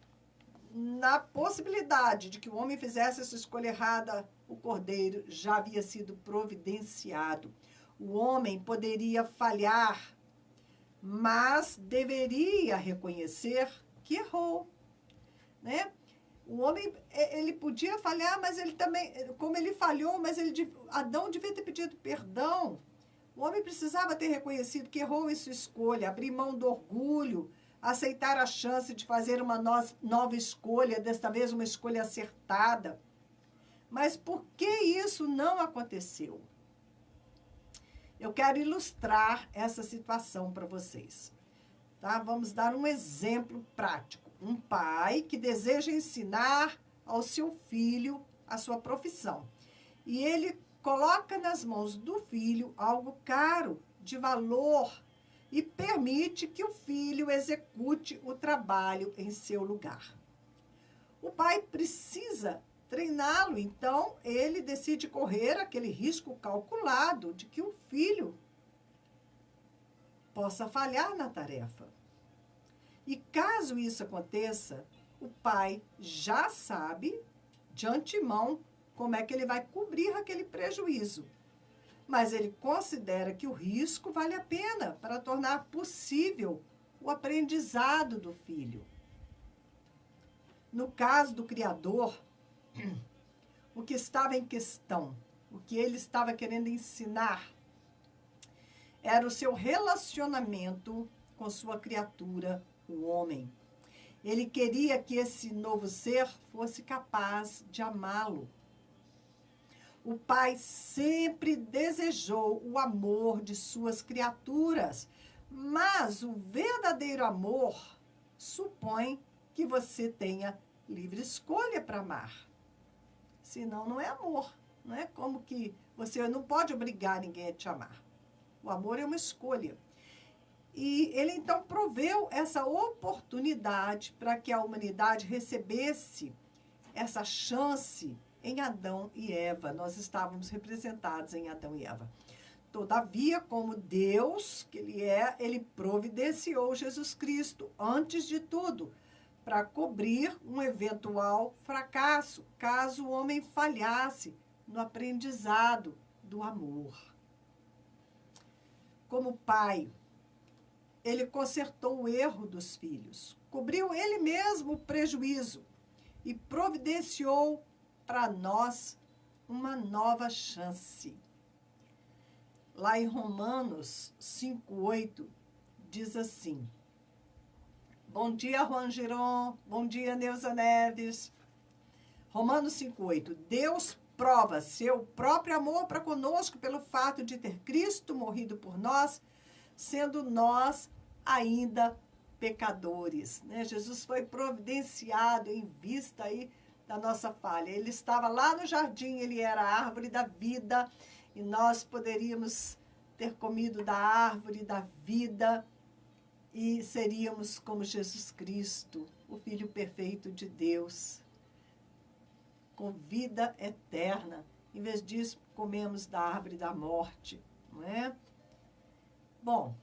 na possibilidade de que o homem fizesse essa escolha errada, o Cordeiro já havia sido providenciado. O homem poderia falhar, mas deveria reconhecer que errou, né? O homem, ele podia falhar, mas ele também, como ele falhou, mas Adão devia ter pedido perdão. O homem precisava ter reconhecido que errou em sua escolha, abrir mão do orgulho, aceitar a chance de fazer uma nova escolha, desta vez uma escolha acertada. Mas por que isso não aconteceu? Eu quero ilustrar essa situação para vocês. Tá? Vamos dar um exemplo prático. Um pai que deseja ensinar ao seu filho a sua profissão. E ele coloca nas mãos do filho algo caro, de valor, e permite que o filho execute o trabalho em seu lugar. O pai precisa treiná-lo, então ele decide correr aquele risco calculado de que o filho possa falhar na tarefa. E caso isso aconteça, o pai já sabe de antemão como é que ele vai cobrir aquele prejuízo. Mas ele considera que o risco vale a pena para tornar possível o aprendizado do filho. No caso do criador, o que estava em questão, o que ele estava querendo ensinar, era o seu relacionamento com sua criatura, o homem. Ele queria que esse novo ser fosse capaz de amá-lo. O pai sempre desejou o amor de suas criaturas, mas o verdadeiro amor supõe que você tenha livre escolha para amar. Senão não é amor, não é como que você não pode obrigar ninguém a te amar. O amor é uma escolha. E ele então proveu essa oportunidade para que a humanidade recebesse essa chance em Adão e Eva. Nós estávamos representados em Adão e Eva. Todavia, como Deus que ele é, ele providenciou Jesus Cristo, antes de tudo, para cobrir um eventual fracasso, caso o homem falhasse no aprendizado do amor. Como pai, ele consertou o erro dos filhos, cobriu ele mesmo o prejuízo e providenciou para nós uma nova chance. Lá em Romanos 5:8, diz assim: bom dia, Juan Giron, bom dia, Neuza Neves. Romanos 5:8, Deus prova seu próprio amor para conosco pelo fato de ter Cristo morrido por nós, sendo nós ainda pecadores, né? Jesus foi providenciado em vista aí da nossa falha. Ele estava lá no jardim, ele era a árvore da vida, e nós poderíamos ter comido da árvore da vida e seríamos como Jesus Cristo, o Filho perfeito de Deus, com vida eterna. Em vez disso, comemos da árvore da morte, não é? Bom,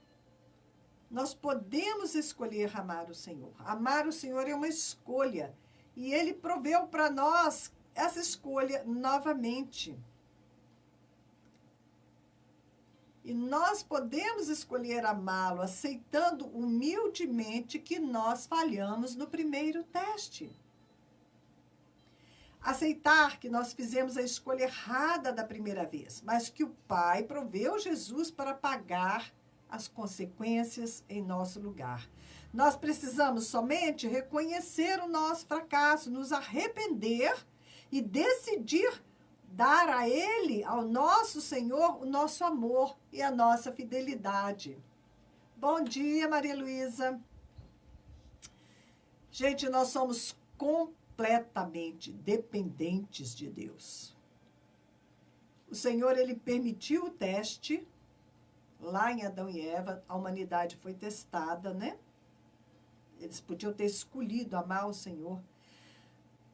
nós podemos escolher amar o Senhor. Amar o Senhor é uma escolha. E Ele proveu para nós essa escolha novamente. E nós podemos escolher amá-lo, aceitando humildemente que nós falhamos no primeiro teste. Aceitar que nós fizemos a escolha errada da primeira vez, mas que o Pai proveu Jesus para pagar as consequências em nosso lugar. Nós precisamos somente reconhecer o nosso fracasso, nos arrepender e decidir dar a Ele, ao nosso Senhor, o nosso amor e a nossa fidelidade. Bom dia, Maria Luísa. Gente, nós somos completamente dependentes de Deus. O Senhor, Ele permitiu o teste, lá em Adão e Eva, a humanidade foi testada, né? Eles podiam ter escolhido amar o Senhor.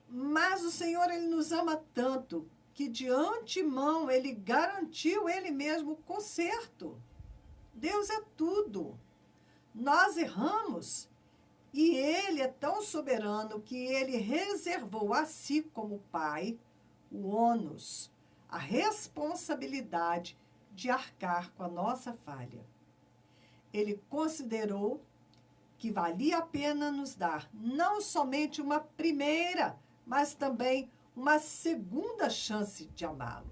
Mas o Senhor, Ele nos ama tanto que de antemão Ele garantiu Ele mesmo o conserto. Deus é tudo. Nós erramos e Ele é tão soberano que Ele reservou a si como Pai o ônus, a responsabilidade de arcar com a nossa falha. Ele considerou que valia a pena nos dar não somente uma primeira, mas também uma segunda chance de amá-lo.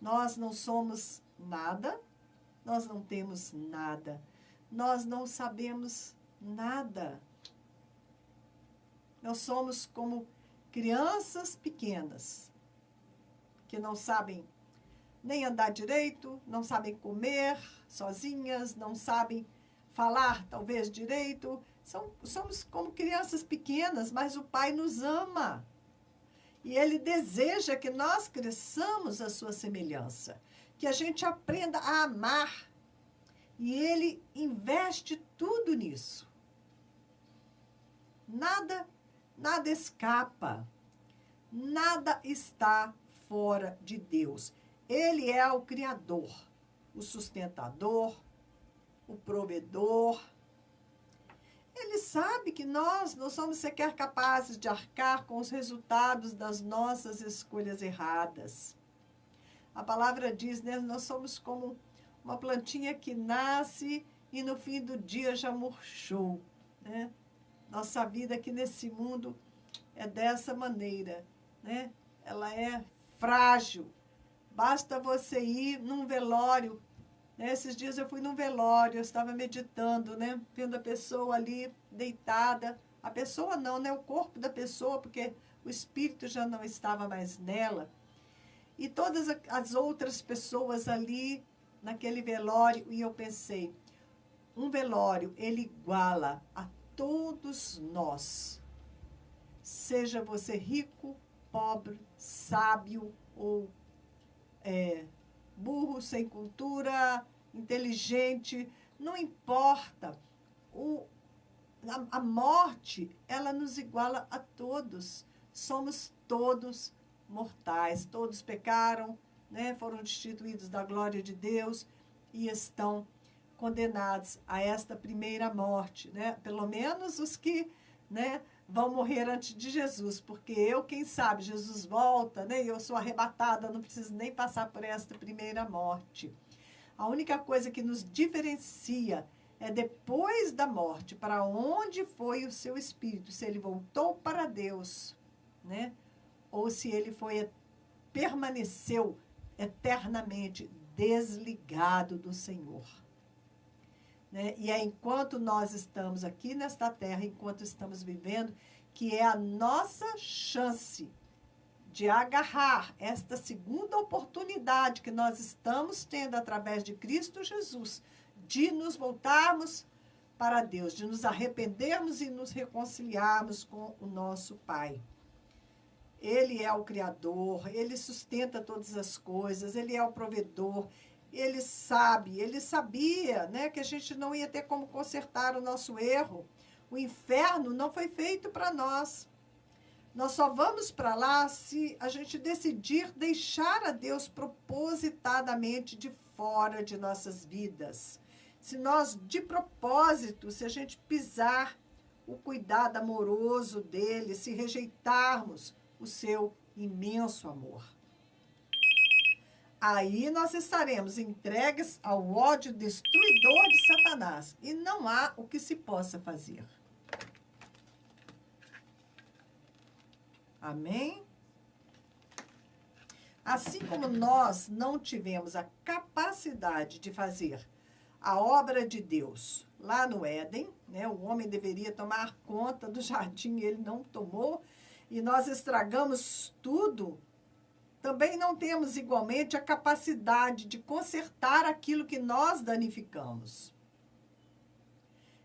Nós não somos nada, nós não temos nada, nós não sabemos nada. Nós somos como crianças pequenas, que não sabem nem andar direito, não sabem comer sozinhas, não sabem falar talvez direito. Somos como crianças pequenas, mas o Pai nos ama. E Ele deseja que nós cresçamos à sua semelhança, que a gente aprenda a amar. E Ele investe tudo nisso. Nada escapa. Nada está fora de Deus. Ele é o Criador, o sustentador, o provedor. Ele sabe que nós não somos sequer capazes de arcar com os resultados das nossas escolhas erradas. A palavra diz, né, nós somos como uma plantinha que nasce e no fim do dia já murchou, né? Nossa vida aqui nesse mundo é dessa maneira, né? Ela é frágil. Basta você ir num velório, né? Esses dias eu fui num velório, eu estava meditando, né? Vendo a pessoa ali deitada. A pessoa não, né? O corpo da pessoa, porque o espírito já não estava mais nela. E todas as outras pessoas ali naquele velório, e eu pensei, um velório, ele iguala a todos nós. Seja você rico, pobre, sábio ou burro, sem cultura, inteligente, não importa. A morte, ela nos iguala a todos. Somos todos mortais, todos pecaram, né? Foram destituídos da glória de Deus e estão condenados a esta primeira morte, né? Pelo menos os que, né, vão morrer antes de Jesus, porque quem sabe, Jesus volta, né? Eu sou arrebatada, não preciso nem passar por esta primeira morte. A única coisa que nos diferencia é depois da morte, para onde foi o seu espírito, se ele voltou para Deus, né? Ou se ele permaneceu eternamente desligado do Senhor. Né? E é enquanto nós estamos aqui nesta terra, enquanto estamos vivendo, que é a nossa chance de agarrar esta segunda oportunidade que nós estamos tendo através de Cristo Jesus, de nos voltarmos para Deus, de nos arrependermos e nos reconciliarmos com o nosso Pai. Ele é o Criador, Ele sustenta todas as coisas, Ele é o provedor, Ele sabia, né, que a gente não ia ter como consertar o nosso erro. O inferno não foi feito para nós. Nós só vamos para lá se a gente decidir deixar a Deus propositadamente de fora de nossas vidas. Se nós, de propósito, se a gente pisar o cuidado amoroso dele, se rejeitarmos o seu imenso amor. Aí nós estaremos entregues ao ódio destruidor de Satanás e não há o que se possa fazer. Amém? Assim como nós não tivemos a capacidade de fazer a obra de Deus lá no Éden, né? O homem deveria tomar conta do jardim, ele não tomou. e nós estragamos tudo, também não temos igualmente a capacidade de consertar aquilo que nós danificamos.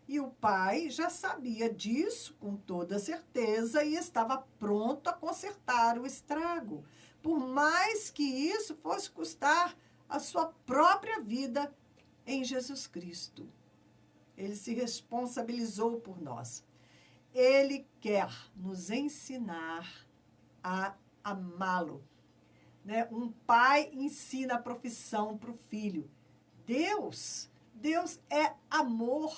E o pai já sabia disso com toda certeza e estava pronto a consertar o estrago, por mais que isso fosse custar a sua própria vida em Jesus Cristo. Ele se responsabilizou por nós. Ele quer nos ensinar a amá-lo. Né? Um pai ensina a profissão para o filho. Deus é amor.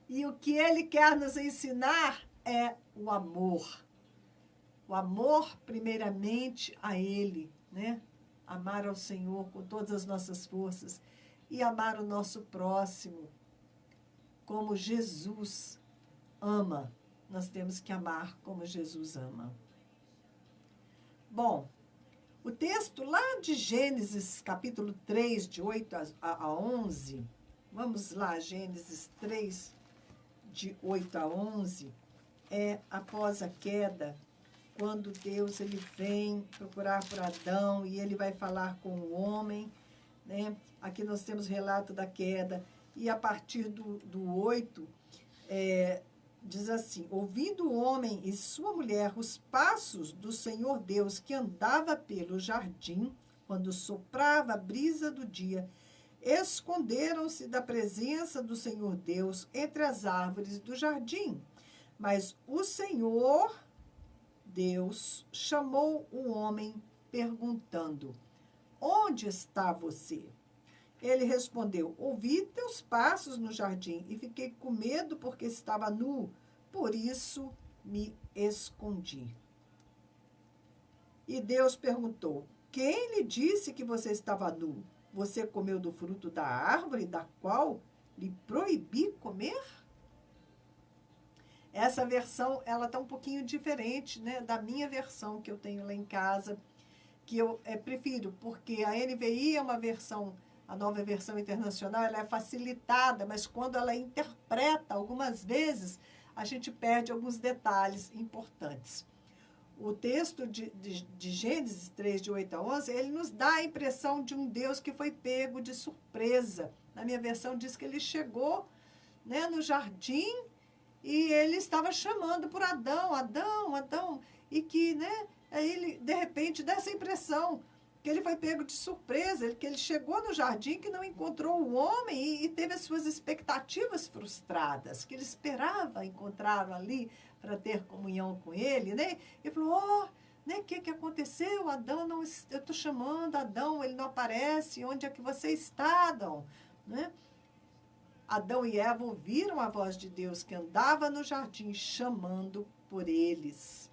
E o que ele quer nos ensinar é o amor. O amor, primeiramente, a ele, né? Amar ao Senhor com todas as nossas forças e amar o nosso próximo como Jesus ama. Nós temos que amar como Jesus ama. Bom, o texto lá de Gênesis, capítulo 3, de 8 a 11, vamos lá, Gênesis 3, de 8 a 11, é após a queda, quando Deus ele vem procurar por Adão e ele vai falar com o homem, né? Aqui nós temos relato da queda, e a partir do 8, diz assim: ouvindo o homem e sua mulher os passos do Senhor Deus que andava pelo jardim, quando soprava a brisa do dia, esconderam-se da presença do Senhor Deus entre as árvores do jardim. Mas o Senhor Deus chamou o homem, perguntando: onde está você? Ele respondeu: ouvi teus passos no jardim e fiquei com medo porque estava nu, por isso me escondi. E Deus perguntou: quem lhe disse que você estava nu? Você comeu do fruto da árvore da qual lhe proibi comer? Essa versão, ela está um pouquinho diferente, né, da minha versão que eu tenho lá em casa, que eu prefiro, porque a NVI é uma versão, a nova versão internacional, ela é facilitada, mas quando ela interpreta, algumas vezes, a gente perde alguns detalhes importantes. O texto de Gênesis 3, de 8 a 11, ele nos dá a impressão de um Deus que foi pego de surpresa. Na minha versão diz que ele chegou, né, no jardim e ele estava chamando por Adão, Adão, Adão, e que, né, ele, de repente, dá essa impressão que ele foi pego de surpresa, que ele chegou no jardim, que não encontrou o homem e teve as suas expectativas frustradas, que ele esperava encontrá-lo ali para ter comunhão com ele, né? E falou: né, que aconteceu? Adão, não, eu estou chamando Adão, ele não aparece, onde é que você está, Adão? Né? Adão e Eva ouviram a voz de Deus que andava no jardim chamando por eles.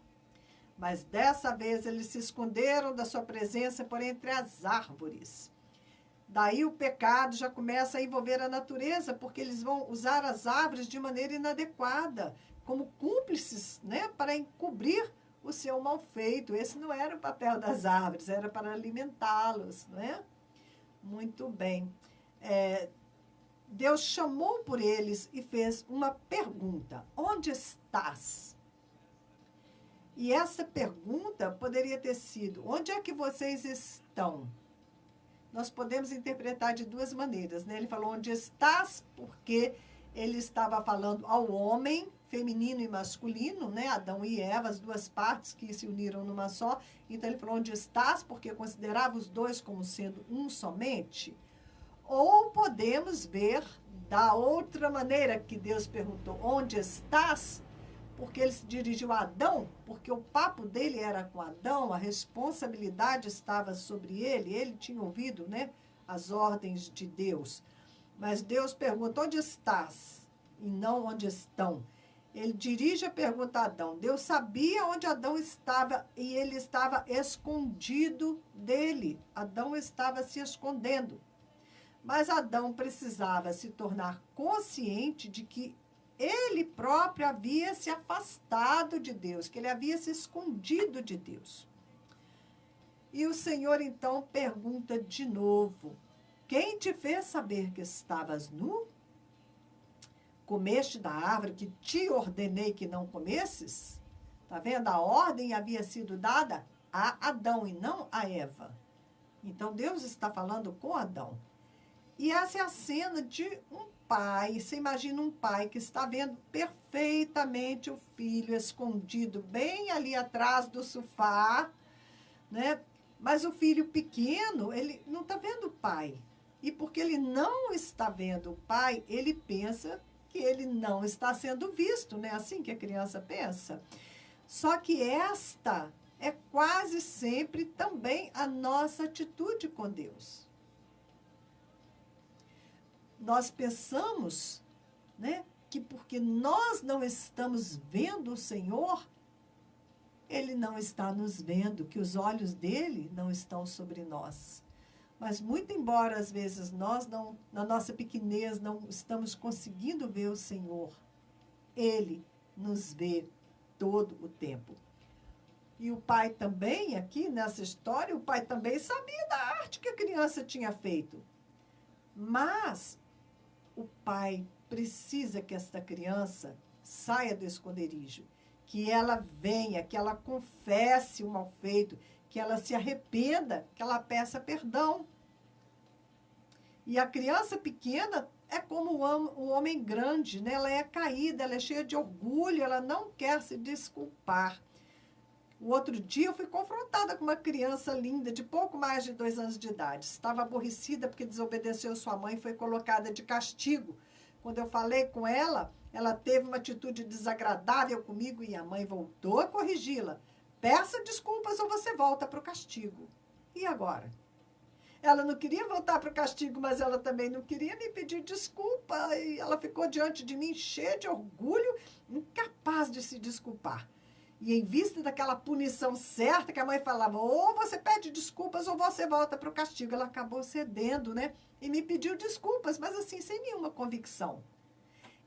Mas dessa vez eles se esconderam da sua presença por entre as árvores. Daí o pecado já começa a envolver a natureza, porque eles vão usar as árvores de maneira inadequada, como cúmplices, né, para encobrir o seu mal feito. Esse não era o papel das árvores, era para alimentá-los, né? Muito bem. Deus chamou por eles e fez uma pergunta: onde estás? E essa pergunta poderia ter sido: onde é que vocês estão? Nós podemos interpretar de duas maneiras, né? Ele falou: onde estás? Porque ele estava falando ao homem, feminino e masculino, né? Adão e Eva, as duas partes que se uniram numa só. Então ele falou: onde estás? Porque considerava os dois como sendo um somente. Ou podemos ver da outra maneira que Deus perguntou: onde estás? Porque ele se dirigiu a Adão, porque o papo dele era com Adão, a responsabilidade estava sobre ele tinha ouvido, né, as ordens de Deus. Mas Deus pergunta: onde estás? E não onde estão. Ele dirige a pergunta a Adão. Deus sabia onde Adão estava e ele estava escondido dele. Adão estava se escondendo. Mas Adão precisava se tornar consciente de que ele próprio havia se afastado de Deus, que ele havia se escondido de Deus. E o Senhor então pergunta de novo: quem te fez saber que estavas nu? Comeste da árvore que te ordenei que não comesses? Tá vendo? A ordem havia sido dada a Adão e não a Eva. Então, Deus está falando com Adão. E essa é a cena de um pai. Você imagina um pai que está vendo perfeitamente o filho escondido bem ali atrás do sofá, né? Mas o filho pequeno, ele não está vendo o pai. E porque ele não está vendo o pai, ele pensa que ele não está sendo visto, né? Assim que a criança pensa. Só que esta é quase sempre também a nossa atitude com Deus. Nós pensamos, né, que porque nós não estamos vendo o Senhor, Ele não está nos vendo, que os olhos dele não estão sobre nós. Mas muito embora às vezes nós não, na nossa pequenez, não estamos conseguindo ver o Senhor, Ele nos vê todo o tempo. E o pai também, aqui nessa história, o pai também sabia da arte que a criança tinha feito. Mas o pai precisa que esta criança saia do esconderijo, que ela venha, que ela confesse o mal feito, que ela se arrependa, que ela peça perdão. E a criança pequena é como o homem grande, né? Ela é caída, ela é cheia de orgulho, ela não quer se desculpar. O outro dia eu fui confrontada com uma criança linda, de pouco mais de 2 anos de idade. Estava aborrecida porque desobedeceu sua mãe e foi colocada de castigo. Quando eu falei com ela, ela teve uma atitude desagradável comigo e a mãe voltou a corrigi-la. Peça desculpas ou você volta para o castigo. E agora? Ela não queria voltar para o castigo, mas ela também não queria me pedir desculpa. E ela ficou diante de mim cheia de orgulho, incapaz de se desculpar. E em vista daquela punição certa que a mãe falava, ou você pede desculpas ou você volta para o castigo. Ela acabou cedendo, né? E me pediu desculpas, mas assim, sem nenhuma convicção.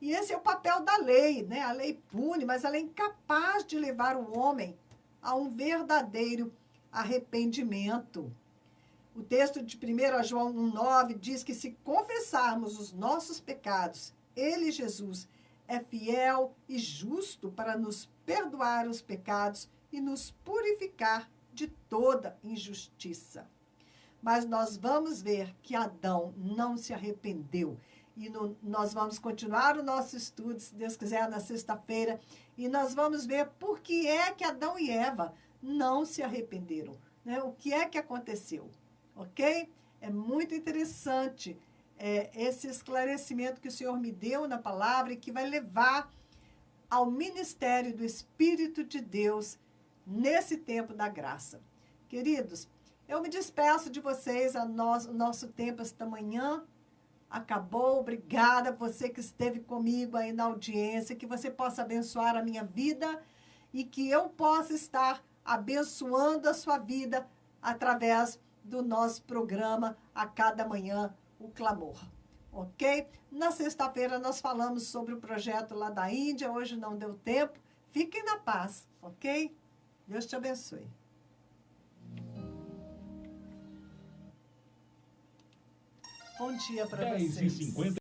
E esse é o papel da lei, né? A lei pune, mas ela é incapaz de levar o homem a um verdadeiro arrependimento. O texto de 1 João 1,9 diz que se confessarmos os nossos pecados, Ele, Jesus, é fiel e justo para nos perdoar os pecados e nos purificar de toda injustiça. Mas nós vamos ver que Adão não se arrependeu. E nós vamos continuar o nosso estudo, se Deus quiser, na sexta-feira. E nós vamos ver por que é que Adão e Eva não se arrependeram, né? O que é que aconteceu, ok? É muito interessante esse esclarecimento que o Senhor me deu na palavra e que vai levar ao ministério do Espírito de Deus nesse tempo da graça. Queridos, eu me despeço de vocês, o nosso tempo esta manhã acabou. Obrigada a você que esteve comigo aí na audiência, que você possa abençoar a minha vida e que eu possa estar abençoando a sua vida através do nosso programa A Cada Manhã, o Clamor. Ok? Na sexta-feira nós falamos sobre o projeto lá da Índia, hoje não deu tempo. Fiquem na paz, ok? Deus te abençoe. Bom dia para vocês. 10h50.